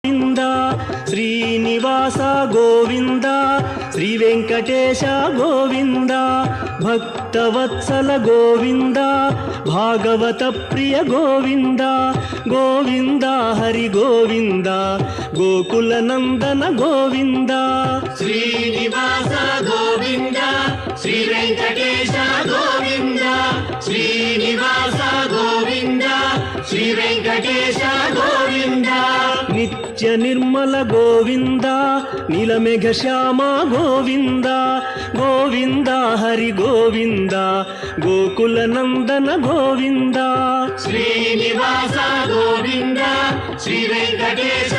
Govinda Srinivasa Govinda Shri Venkatesha Govinda Bhaktavatsala Govinda Bhagavata Priya Govinda Govinda Hari Govinda Gokula Nandana Govinda Srinivasa Govinda Shri Venkatesha Govinda Srinivasa Govinda Shri Venkatesha Govinda Nithya Nirmala Govinda నీలమేఘ Shyama Govinda Govinda Hari Govinda Gokula Nandana Govinda Srinivasa Govinda Shri Venkatesha